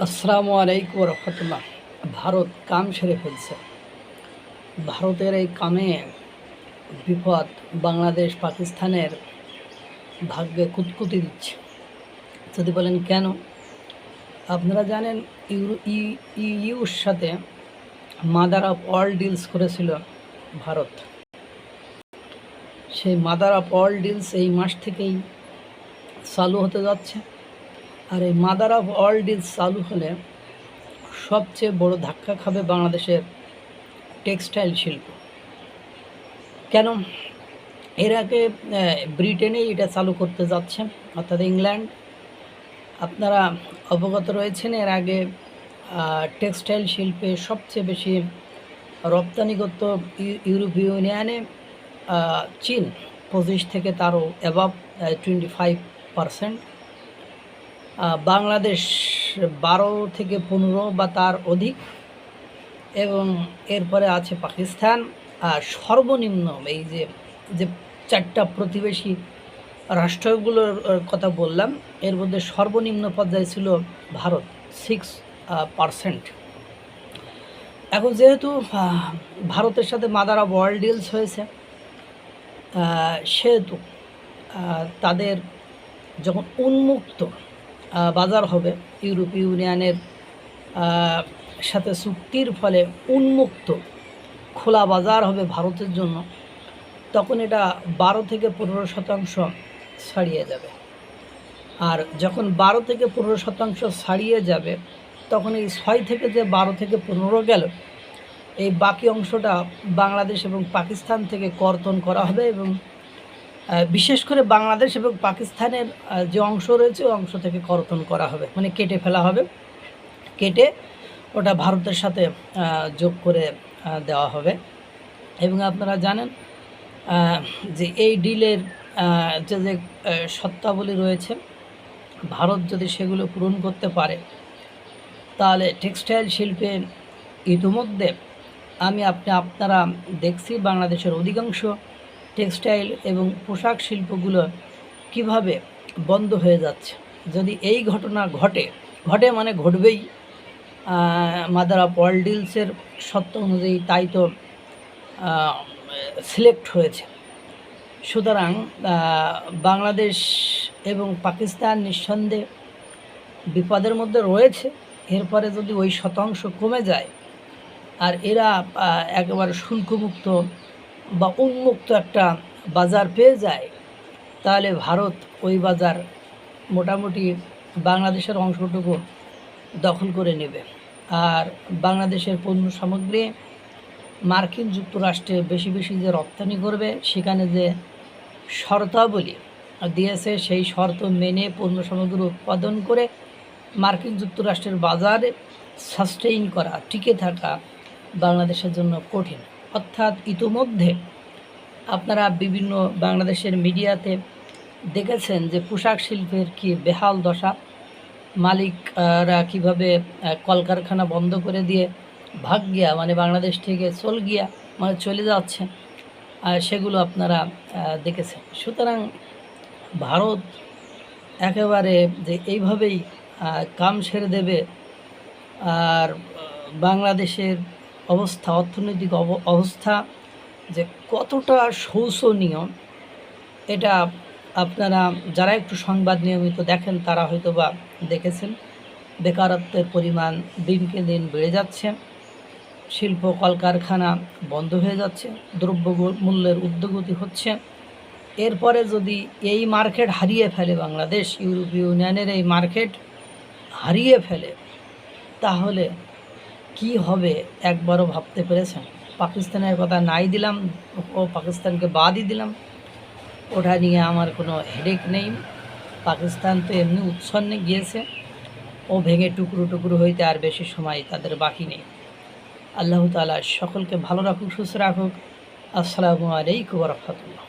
আসসালামু আলাইকুম রহমতুল্লাহ। ভারত কাম সেরে ফেলছে। ভারতের এই কামে বিপদ বাংলাদেশ পাকিস্তানের ভাগ্যে কুতকুতি দিচ্ছে। যদি বলেন কেন, আপনারা জানেন ইউর সাথে মাদার অফ অল ডিলস করেছিল ভারত। সেই মাদার অফ অল ডিলস এই মাস থেকেই চালু হতে যাচ্ছে। আর এই মাদার অফ অল ডিলস চালু হলে সবচেয়ে বড় ধাক্কা খাবে বাংলাদেশের টেক্সটাইল শিল্প। কেন? এর আগে ব্রিটেনেই এটা চালু করতে যাচ্ছে, অর্থাৎ ইংল্যান্ড। আপনারা অবগত রয়েছেন, এর আগে টেক্সটাইল শিল্পে সবচেয়ে বেশি রপ্তানি করত ইউরোপীয় ইউনিয়নে চীন, 25 থেকে তারও অ্যাবাভ 25%। বাংলাদেশ 12 থেকে 15 বা তার অধিক, এবং এরপরে আছে পাকিস্তান। আর সর্বনিম্ন এই যে চারটা প্রতিবেশী রাষ্ট্রগুলোর কথা বললাম, এর মধ্যে সর্বনিম্ন পর্যায়ে ছিল ভারত, 6%। এখন যেহেতু ভারতের সাথে মাদার অফ অল ডিলস হয়েছে, সেহেতু তাদের যখন উন্মুক্ত বাজার হবে, ইউরোপীয় ইউনিয়নের সাথে চুক্তির ফলে উন্মুক্ত খোলা বাজার হবে ভারতের জন্য, তখন এটা 12 থেকে 15% ছাড়িয়ে যাবে। আর যখন 12 থেকে 15% ছাড়িয়ে যাবে, তখন এই 6 থেকে যে 12 থেকে 15 গেল, এই বাকি অংশটা বাংলাদেশ এবং পাকিস্তান থেকে কর্তন করা হবে। এবং বিশেষ করে বাংলাদেশ এবং পাকিস্তানের যে অংশ রয়েছে ওই অংশ থেকে কর্তন করা হবে, মানে কেটে ফেলা হবে। কেটে ওটা ভারতের সাথে যোগ করে দেওয়া হবে। এবং আপনারা জানেন যে এই ডিলের যে শর্তাবলী রয়েছে, ভারত যদি সেগুলো পূরণ করতে পারে, তাহলে টেক্সটাইল শিল্পে ইতিমধ্যে আপনারা দেখছি বাংলাদেশের অধিকাংশ টেক্সটাইল এবং পোশাক শিল্পগুলো কিভাবে বন্ধ হয়ে যাচ্ছে। যদি এই ঘটনা ঘটে মানে ঘটবেই, মাদার অফ অল ডিলসের শর্ত অনুযায়ী তাই তো সিলেক্ট হয়েছে। সুতরাং বাংলাদেশ এবং পাকিস্তান নিঃসন্দেহে বিপদের মধ্যে রয়েছে। এরপরে যদি ওই শতাংশ কমে যায় আর এরা একেবারে শুল্কমুক্ত বা উন্মুক্ত একটা বাজার পেয়ে যায়, তাহলে ভারত ওই বাজার মোটামুটি বাংলাদেশের অংশটুকু দখল করে নেবে। আর বাংলাদেশের পণ্য সামগ্রী মার্কিন যুক্তরাষ্ট্রে বেশি বেশি যে রপ্তানি করবে, সেখানে যে শর্তাবলী দিয়েছে সেই শর্ত মেনে পণ্য সামগ্রী উৎপাদন করে মার্কিন যুক্তরাষ্ট্রের বাজারে সাস্টেইন করা, টিকে থাকা বাংলাদেশের জন্য কঠিন। অর্থাৎ ইতিমধ্যে আপনারা বিভিন্ন বাংলাদেশের মিডিয়াতে দেখেছেন যে পোশাক শিল্পের কি বেহাল দশা, মালিকরা কীভাবে কলকারখানা বন্ধ করে দিয়ে ভাগ গিয়া, মানে বাংলাদেশ থেকে চলে যাচ্ছে, সেগুলো আপনারা দেখেছেন। সুতরাং ভারত একেবারে যে এইভাবেই কাম সেরে দেবে, আর বাংলাদেশের অবস্থা, অর্থনৈতিক অবস্থা যে কতটা শোচনীয়, এটা আপনারা যারা একটু সংবাদ নিয়মিত দেখেন তারা হয়তো বা দেখেছেন। বেকারত্বের পরিমাণ দিনকে দিন বেড়ে যাচ্ছে, শিল্প কলকারখানা বন্ধ হয়ে যাচ্ছে, দ্রব্য মূল্যের ঊর্ধ্বগতি হচ্ছে। এরপরে যদি এই মার্কেট হারিয়ে ফেলে বাংলাদেশ, ইউরোপীয় ইউনিয়নের এই মার্কেট হারিয়ে ফেলে, তাহলে কি হবে একবারও ভাবতে পেরেছেন? পাকিস্তানের কথা নাই দিলাম, ও পাকিস্তানকে বাদই দিলাম, ওটা নিয়ে আমার কোনো হেডেক নেই। পাকিস্তান তো এমনি উচ্ছন্নে গিয়েছে, ও ভেঙে টুকরো টুকরো হইতে আর বেশি সময় তাদের বাকি নেই। আল্লাহ তাআলা সকলকে ভালো রাখুক, সুস্থ রাখুক। আসসালামু আলাইকুম ওয়া রাহমাতুল্লাহ।